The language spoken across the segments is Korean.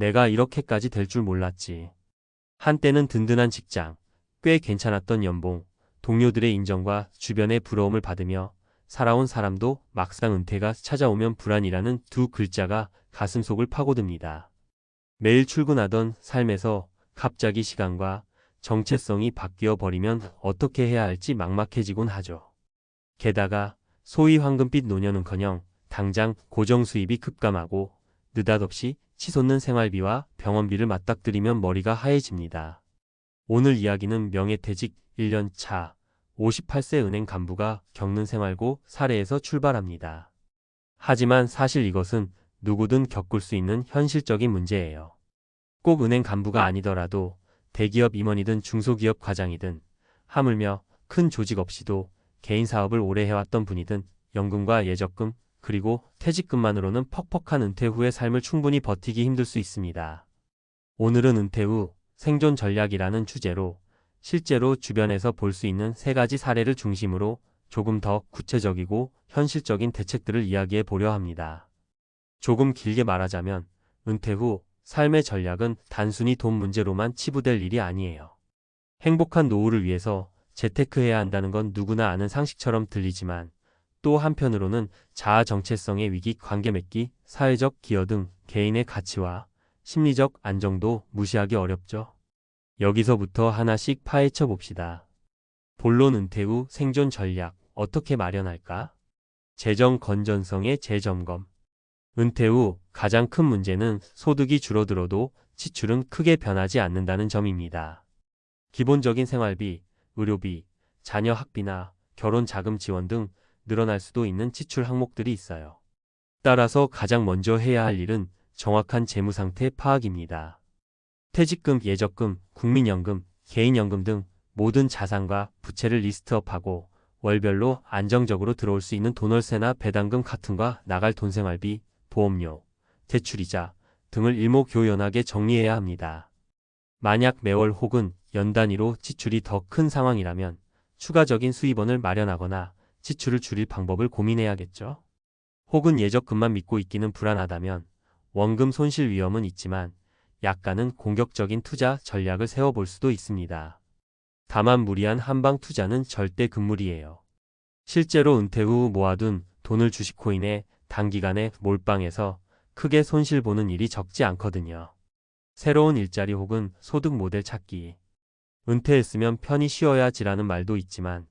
내가 이렇게까지 될 줄 몰랐지. 한때는 든든한 직장, 꽤 괜찮았던 연봉, 동료들의 인정과 주변의 부러움을 받으며 살아온 사람도 막상 은퇴가 찾아오면 불안이라는 두 글자가 가슴속을 파고듭니다. 매일 출근하던 삶에서 갑자기 시간과 정체성이 바뀌어 버리면 어떻게 해야 할지 막막해지곤 하죠. 게다가 소위 황금빛 노년은커녕 당장 고정 수입이 급감하고 느닷없이 치솟는 생활비와 병원비를 맞닥뜨리면 머리가 하얘집니다. 오늘 이야기는 명예퇴직 1년 차 58세 은행 간부가 겪는 생활고 사례에서 출발합니다. 하지만 사실 이것은 누구든 겪을 수 있는 현실적인 문제예요. 꼭 은행 간부가 아니더라도 대기업 임원이든 중소기업 과장이든 하물며 큰 조직 없이도 개인 사업을 오래 해왔던 분이든 연금과 예적금 그리고 퇴직금만으로는 퍽퍽한 은퇴 후의 삶을 충분히 버티기 힘들 수 있습니다. 오늘은 은퇴 후 생존 전략이라는 주제로 실제로 주변에서 볼 수 있는 3가지 사례를 중심으로 조금 더 구체적이고 현실적인 대책들을 이야기해 보려 합니다. 조금 길게 말하자면 은퇴 후 삶의 전략은 단순히 돈 문제로만 치부될 일이 아니에요. 행복한 노후를 위해서 재테크해야 한다는 건 누구나 아는 상식처럼 들리지만 또 한편으로는 자아 정체성의 위기, 관계 맺기, 사회적 기여 등 개인의 가치와 심리적 안정도 무시하기 어렵죠. 여기서부터 하나씩 파헤쳐 봅시다. 본론 은퇴 후 생존 전략 어떻게 마련할까? 재정 건전성의 재점검. 은퇴 후 가장 큰 문제는 소득이 줄어들어도 지출은 크게 변하지 않는다는 점입니다. 기본적인 생활비, 의료비, 자녀 학비나 결혼 자금 지원 등 늘어날 수도 있는 지출 항목들이 있어요. 따라서 가장 먼저 해야 할 일은 정확한 재무 상태 파악입니다. 퇴직금, 예적금, 국민연금, 개인연금 등 모든 자산과 부채를 리스트업하고 월별로 안정적으로 들어올 수 있는 돈월세나 배당금 같은과 나갈 돈 생활비, 보험료, 대출이자 등을 일목요연하게 정리해야 합니다. 만약 매월 혹은 연 단위로 지출이 더 큰 상황이라면 추가적인 수입원을 마련하거나 지출을 줄일 방법을 고민해야겠죠. 혹은 예적금만 믿고 있기는 불안하다면 원금 손실 위험은 있지만 약간은 공격적인 투자 전략을 세워볼 수도 있습니다. 다만 무리한 한방 투자는 절대 금물이에요. 실제로 은퇴 후 모아둔 돈을 주식코인에 단기간에 몰빵해서 크게 손실 보는 일이 적지 않거든요. 새로운 일자리 혹은 소득 모델 찾기. 은퇴했으면 편히 쉬어야지라는 말도 있지만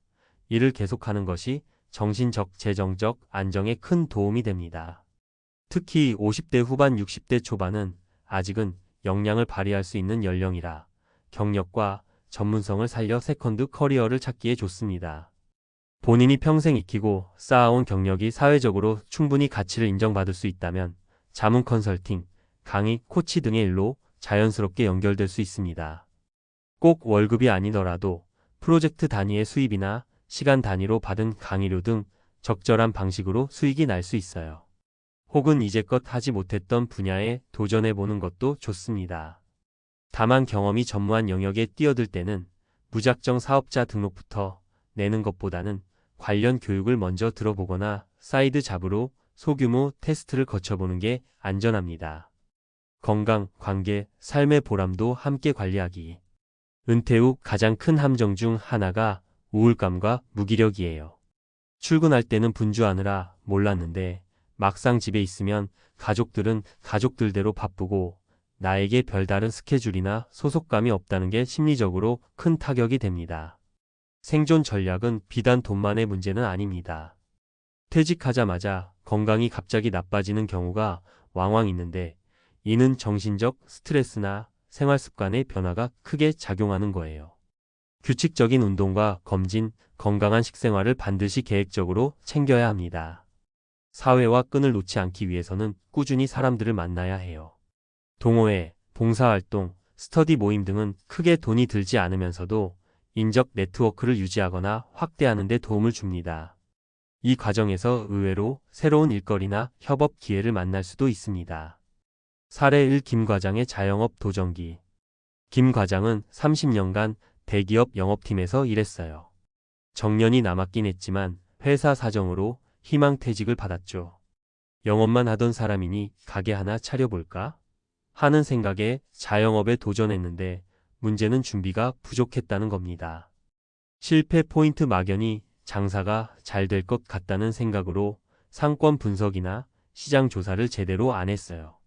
일을 계속하는 것이 정신적, 재정적 안정에 큰 도움이 됩니다. 특히 50대 후반 60대 초반은 아직은 역량을 발휘할 수 있는 연령이라 경력과 전문성을 살려 세컨드 커리어를 찾기에 좋습니다. 본인이 평생 익히고 쌓아온 경력이 사회적으로 충분히 가치를 인정받을 수 있다면 자문 컨설팅, 강의, 코치 등의 일로 자연스럽게 연결될 수 있습니다. 꼭 월급이 아니더라도 프로젝트 단위의 수입이나 시간 단위로 받은 강의료 등 적절한 방식으로 수익이 날 수 있어요. 혹은 이제껏 하지 못했던 분야에 도전해보는 것도 좋습니다. 다만 경험이 전무한 영역에 뛰어들 때는 무작정 사업자 등록부터 내는 것보다는 관련 교육을 먼저 들어보거나 사이드 잡으로 소규모 테스트를 거쳐보는 게 안전합니다. 건강, 관계, 삶의 보람도 함께 관리하기. 은퇴 후 가장 큰 함정 중 하나가 우울감과 무기력이에요. 출근할 때는 분주하느라 몰랐는데 막상 집에 있으면 가족들은 가족들대로 바쁘고 나에게 별다른 스케줄이나 소속감이 없다는 게 심리적으로 큰 타격이 됩니다. 생존 전략은 비단 돈만의 문제는 아닙니다. 퇴직하자마자 건강이 갑자기 나빠지는 경우가 왕왕 있는데 이는 정신적 스트레스나 생활 습관의 변화가 크게 작용하는 거예요. 규칙적인 운동과 검진, 건강한 식생활을 반드시 계획적으로 챙겨야 합니다. 사회와 끈을 놓지 않기 위해서는 꾸준히 사람들을 만나야 해요. 동호회, 봉사활동, 스터디 모임 등은 크게 돈이 들지 않으면서도 인적 네트워크를 유지하거나 확대하는 데 도움을 줍니다. 이 과정에서 의외로 새로운 일거리나 협업 기회를 만날 수도 있습니다. 사례 1. 김 과장의 자영업 도전기. 김 과장은 30년간 대기업 영업팀에서 일했어요. 정년이 남았긴 했지만 회사 사정으로 희망퇴직을 받았죠. 영업만 하던 사람이니 가게 하나 차려볼까? 하는 생각에 자영업에 도전했는데 문제는 준비가 부족했다는 겁니다. 실패 포인트 막연히 장사가 잘 될 것 같다는 생각으로 상권 분석이나 시장 조사를 제대로 안 했어요.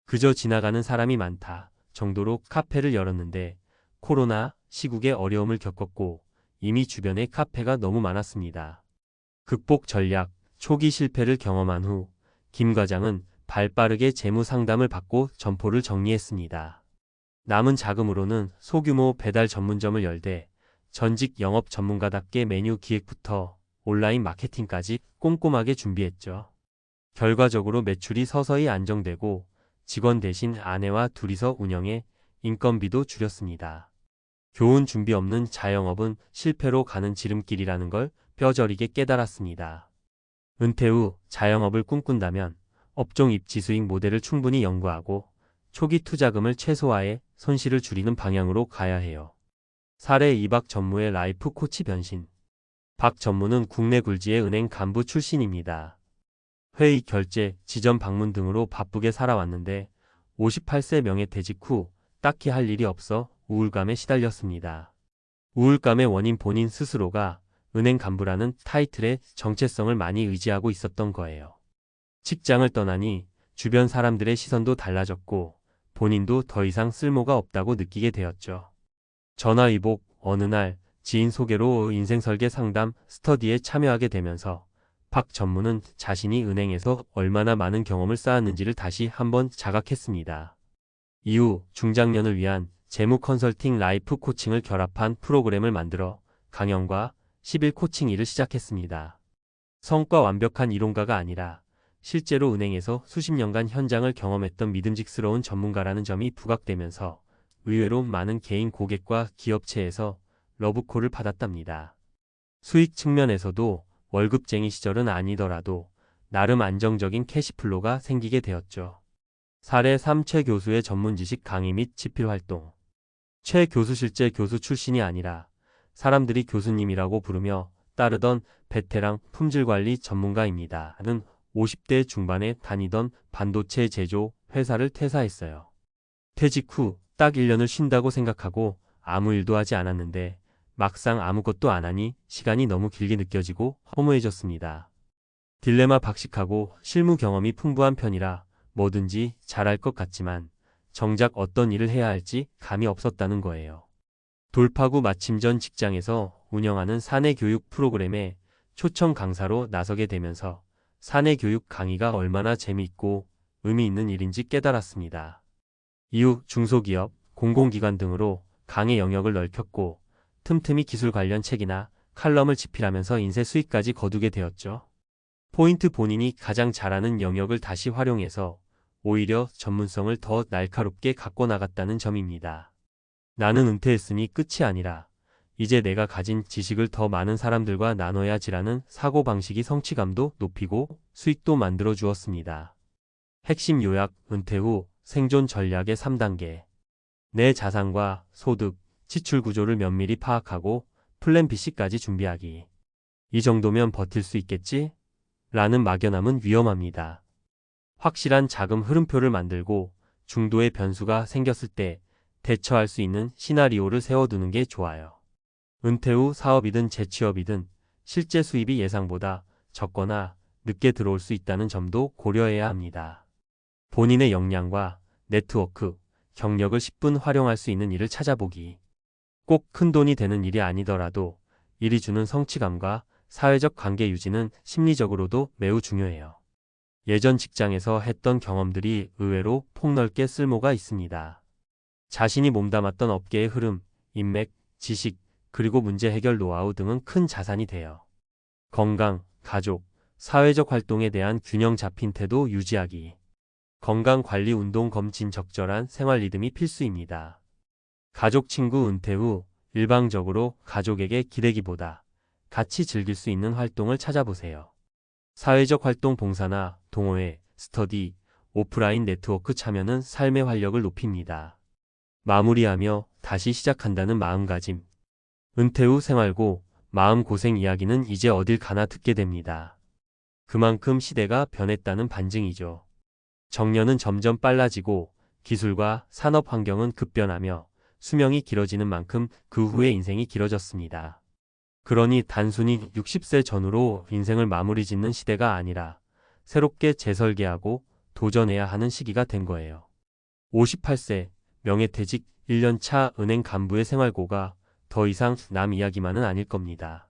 그저 지나가는 사람이 많다 정도로 카페를 열었는데 코로나 시국에 어려움을 겪었고 이미 주변에 카페가 너무 많았습니다. 극복 전략, 초기 실패를 경험한 후 김 과장은 발빠르게 재무 상담을 받고 점포를 정리했습니다. 남은 자금으로는 소규모 배달 전문점을 열되 전직 영업 전문가답게 메뉴 기획부터 온라인 마케팅까지 꼼꼼하게 준비했죠. 결과적으로 매출이 서서히 안정되고 직원 대신 아내와 둘이서 운영해 인건비도 줄였습니다. 교훈 준비 없는 자영업은 실패로 가는 지름길이라는 걸 뼈저리게 깨달았습니다. 은퇴 후 자영업을 꿈꾼다면 업종 입지 수익 모델을 충분히 연구하고 초기 투자금을 최소화해 손실을 줄이는 방향으로 가야 해요. 사례 이박 전무의 라이프 코치 변신. 박 전무는 국내 굴지의 은행 간부 출신입니다. 회의 결제, 지점 방문 등으로 바쁘게 살아왔는데 58세 명예퇴직 후 딱히 할 일이 없어 우울감에 시달렸습니다. 우울감의 원인 본인 스스로가 은행 간부라는 타이틀의 정체성을 많이 의지하고 있었던 거예요. 직장을 떠나니 주변 사람들의 시선도 달라졌고 본인도 더 이상 쓸모가 없다고 느끼게 되었죠. 전화위복, 어느 날 지인 소개로 인생 설계 상담 스터디에 참여하게 되면서 박 전무는 자신이 은행에서 얼마나 많은 경험을 쌓았는지를 다시 한번 자각했습니다. 이후 중장년을 위한 재무 컨설팅 라이프 코칭을 결합한 프로그램을 만들어 강연과 10일 코칭 일을 시작했습니다. 성과 완벽한 이론가가 아니라 실제로 은행에서 수십 년간 현장을 경험했던 믿음직스러운 전문가라는 점이 부각되면서 의외로 많은 개인 고객과 기업체에서 러브콜을 받았답니다. 수익 측면에서도 월급쟁이 시절은 아니더라도 나름 안정적인 캐시플로가 생기게 되었죠. 사례 3 최 교수의 전문 지식 강의 및 집필 활동. 최 교수 실제 교수 출신이 아니라 사람들이 교수님이라고 부르며 따르던 베테랑 품질관리 전문가입니다.는 50대 중반에 다니던 반도체 제조 회사를 퇴사했어요. 퇴직 후 딱 1년을 쉰다고 생각하고 아무 일도 하지 않았는데 막상 아무것도 안 하니 시간이 너무 길게 느껴지고 허무해졌습니다. 딜레마 박식하고 실무 경험이 풍부한 편이라 뭐든지 잘할 것 같지만 정작 어떤 일을 해야 할지 감이 없었다는 거예요. 돌파구 마침 전 직장에서 운영하는 사내교육 프로그램에 초청 강사로 나서게 되면서 사내교육 강의가 얼마나 재미있고 의미 있는 일인지 깨달았습니다. 이후 중소기업, 공공기관 등으로 강의 영역을 넓혔고 틈틈이 기술 관련 책이나 칼럼을 집필하면서 인쇄 수익까지 거두게 되었죠. 포인트 본인이 가장 잘하는 영역을 다시 활용해서 오히려 전문성을 더 날카롭게 갖고 나갔다는 점입니다. 나는 은퇴했으니 끝이 아니라 이제 내가 가진 지식을 더 많은 사람들과 나눠야지라는 사고방식이 성취감도 높이고 수익도 만들어 주었습니다. 핵심 요약, 은퇴 후 생존 전략의 3단계. 내 자산과 소득, 지출 구조를 면밀히 파악하고 플랜 BC까지 준비하기. 이 정도면 버틸 수 있겠지? 라는 막연함은 위험합니다. 확실한 자금 흐름표를 만들고 중도의 변수가 생겼을 때 대처할 수 있는 시나리오를 세워두는 게 좋아요. 은퇴 후 사업이든 재취업이든 실제 수입이 예상보다 적거나 늦게 들어올 수 있다는 점도 고려해야 합니다. 본인의 역량과 네트워크, 경력을 10분 활용할 수 있는 일을 찾아보기. 꼭 큰돈이 되는 일이 아니더라도 일이 주는 성취감과 사회적 관계 유지는 심리적으로도 매우 중요해요. 예전 직장에서 했던 경험들이 의외로 폭넓게 쓸모가 있습니다. 자신이 몸담았던 업계의 흐름, 인맥, 지식, 그리고 문제 해결 노하우 등은 큰 자산이 돼요. 건강, 가족, 사회적 활동에 대한 균형 잡힌 태도 유지하기. 건강관리, 운동, 검진, 적절한 생활 리듬이 필수입니다. 가족, 친구 은퇴 후 일방적으로 가족에게 기대기보다 같이 즐길 수 있는 활동을 찾아보세요. 사회적 활동, 봉사나 동호회, 스터디, 오프라인 네트워크 참여는 삶의 활력을 높입니다. 마무리하며 다시 시작한다는 마음가짐. 은퇴 후 생활고 마음고생 이야기는 이제 어딜 가나 듣게 됩니다. 그만큼 시대가 변했다는 반증이죠. 정년은 점점 빨라지고 기술과 산업 환경은 급변하며 수명이 길어지는 만큼 그 후의 인생이 길어졌습니다. 그러니 단순히 60세 전후로 인생을 마무리 짓는 시대가 아니라 새롭게 재설계하고 도전해야 하는 시기가 된 거예요. 58세 명예퇴직 1년 차 은행 간부의 생활고가 더 이상 남 이야기만은 아닐 겁니다.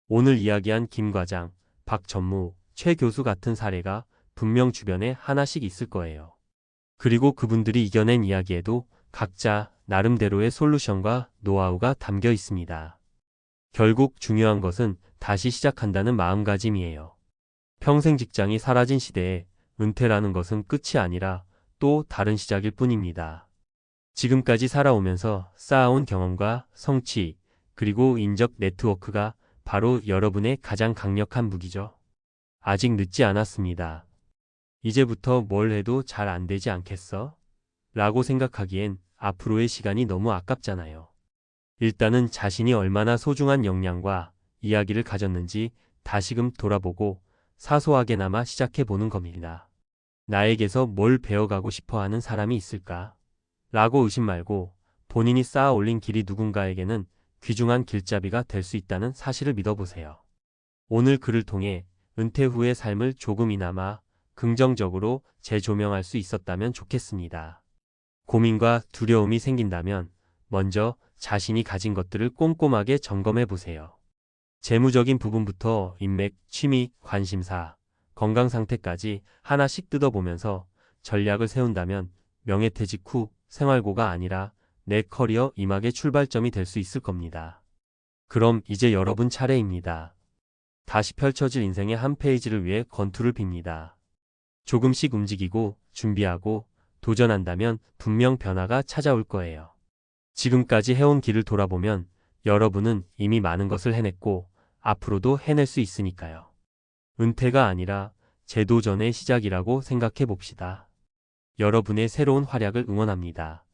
오늘 이야기한 김 과장, 박 전무, 최 교수 같은 사례가 분명 주변에 하나씩 있을 거예요. 그리고 그분들이 이겨낸 이야기에도 각자 나름대로의 솔루션과 노하우가 담겨 있습니다. 결국 중요한 것은 다시 시작한다는 마음가짐이에요. 평생 직장이 사라진 시대에 은퇴라는 것은 끝이 아니라 또 다른 시작일 뿐입니다. 지금까지 살아오면서 쌓아온 경험과 성취, 그리고 인적 네트워크가 바로 여러분의 가장 강력한 무기죠. 아직 늦지 않았습니다. 이제부터 뭘 해도 잘 안 되지 않겠어? 라고 생각하기엔 앞으로의 시간이 너무 아깝잖아요. 일단은 자신이 얼마나 소중한 역량과 이야기를 가졌는지 다시금 돌아보고 사소하게나마 시작해보는 겁니다. 나에게서 뭘 배워가고 싶어 하는 사람이 있을까? 라고 의심 말고 본인이 쌓아 올린 길이 누군가에게는 귀중한 길잡이가 될 수 있다는 사실을 믿어보세요. 오늘 글을 통해 은퇴 후의 삶을 조금이나마 긍정적으로 재조명할 수 있었다면 좋겠습니다. 고민과 두려움이 생긴다면 먼저 자신이 가진 것들을 꼼꼼하게 점검해 보세요. 재무적인 부분부터 인맥, 취미, 관심사, 건강 상태까지 하나씩 뜯어보면서 전략을 세운다면 명예퇴직 후 생활고가 아니라 내 커리어 이막의 출발점이 될 수 있을 겁니다. 그럼 이제 여러분 차례입니다. 다시 펼쳐질 인생의 한 페이지를 위해 건투를 빕니다. 조금씩 움직이고 준비하고 도전한다면 분명 변화가 찾아올 거예요. 지금까지 해온 길을 돌아보면 여러분은 이미 많은 것을 해냈고 앞으로도 해낼 수 있으니까요. 은퇴가 아니라 재도전의 시작이라고 생각해 봅시다. 여러분의 새로운 활약을 응원합니다.